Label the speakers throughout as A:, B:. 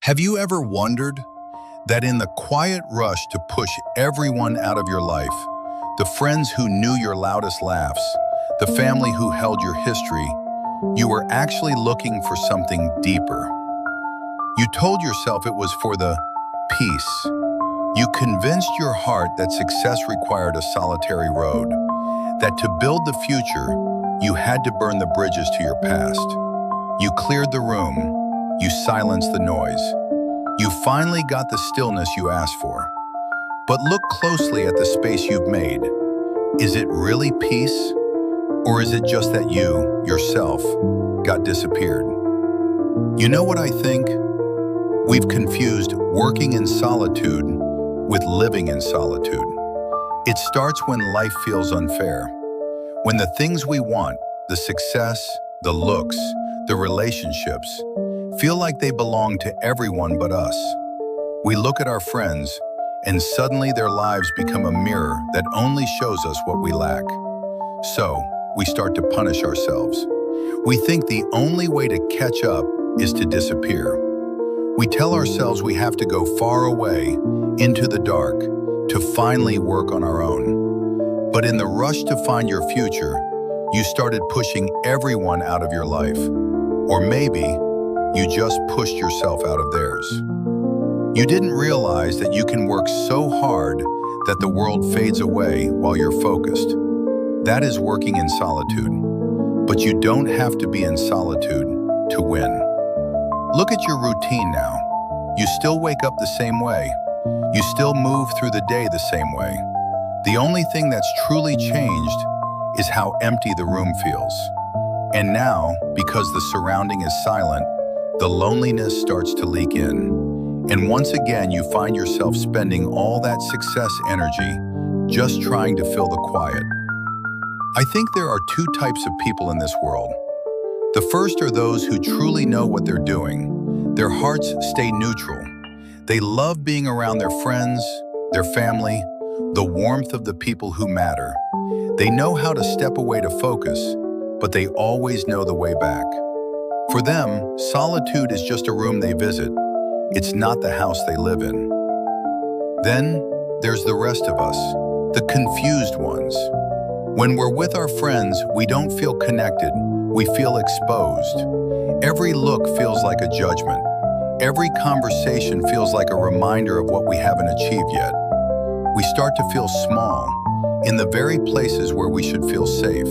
A: Have you ever wondered that in the quiet rush to push everyone out of your life, the friends who knew your loudest laughs, the family who held your history, you were actually looking for something deeper? You told yourself it was for the peace. You convinced your heart that success required a solitary road, that to build the future, you had to burn the bridges to your past. You cleared the room. You silenced the noise. You finally got the stillness you asked for. But look closely at the space you've made. Is it really peace? Or is it just that you, yourself, got disappeared? You know what I think? We've confused working in solitude with living in solitude. It starts when life feels unfair. When the things we want, the success, the looks, the relationships, feel like they belong to everyone but us. We look at our friends, and suddenly their lives become a mirror that only shows us what we lack. So, we start to punish ourselves. We think the only way to catch up is to disappear. We tell ourselves we have to go far away, into the dark, to finally work on our own. But in the rush to find your future, you started pushing everyone out of your life. Or maybe, you just pushed yourself out of theirs. You didn't realize that you can work so hard that the world fades away while you're focused. That is working in solitude. But you don't have to be in solitude to win. Look at your routine now. You still wake up the same way. You still move through the day the same way. The only thing that's truly changed is how empty the room feels. And now, because the surrounding is silent, the loneliness starts to leak in. And once again, you find yourself spending all that success energy just trying to fill the quiet. I think there are two types of people in this world. The first are those who truly know what they're doing. Their hearts stay neutral. They love being around their friends, their family, the warmth of the people who matter. They know how to step away to focus, but they always know the way back. For them, solitude is just a room they visit. It's not the house they live in. Then, there's the rest of us, the confused ones. When we're with our friends, we don't feel connected, we feel exposed. Every look feels like a judgment. Every conversation feels like a reminder of what we haven't achieved yet. We start to feel small, in the very places where we should feel safe.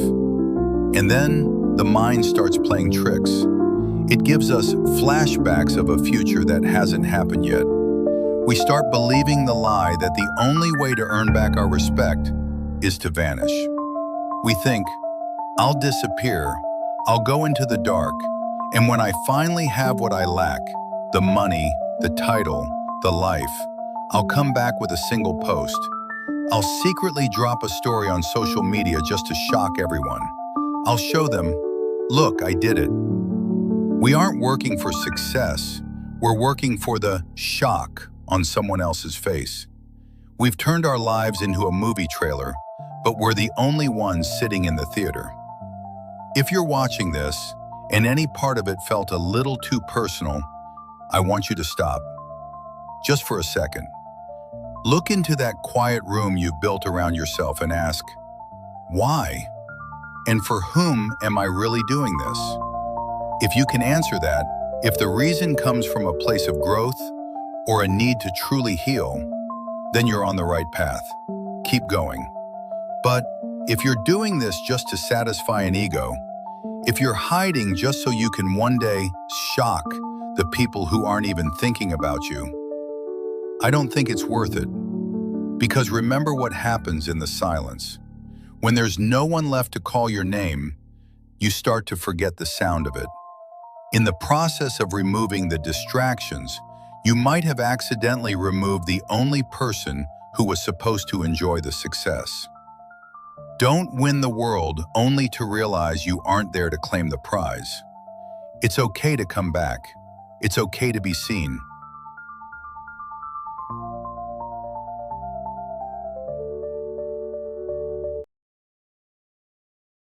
A: And then, the mind starts playing tricks. It gives us flashbacks of a future that hasn't happened yet. We start believing the lie that the only way to earn back our respect is to vanish. We think, I'll disappear, I'll go into the dark, and when I finally have what I lack, the money, the title, the life, I'll come back with a single post. I'll secretly drop a story on social media just to shock everyone. I'll show them, look, I did it. We aren't working for success, we're working for the shock on someone else's face. We've turned our lives into a movie trailer, but we're the only ones sitting in the theater. If you're watching this, and any part of it felt a little too personal, I want you to stop. Just for a second. Look into that quiet room you've built around yourself and ask, why? And for whom am I really doing this? If you can answer that, if the reason comes from a place of growth or a need to truly heal, then you're on the right path. Keep going. But if you're doing this just to satisfy an ego, if you're hiding just so you can one day shock the people who aren't even thinking about you, I don't think it's worth it. Because remember what happens in the silence. When there's no one left to call your name, you start to forget the sound of it. In the process of removing the distractions, you might have accidentally removed the only person who was supposed to enjoy the success. Don't win the world only to realize you aren't there to claim the prize. It's okay to come back. It's okay to be seen.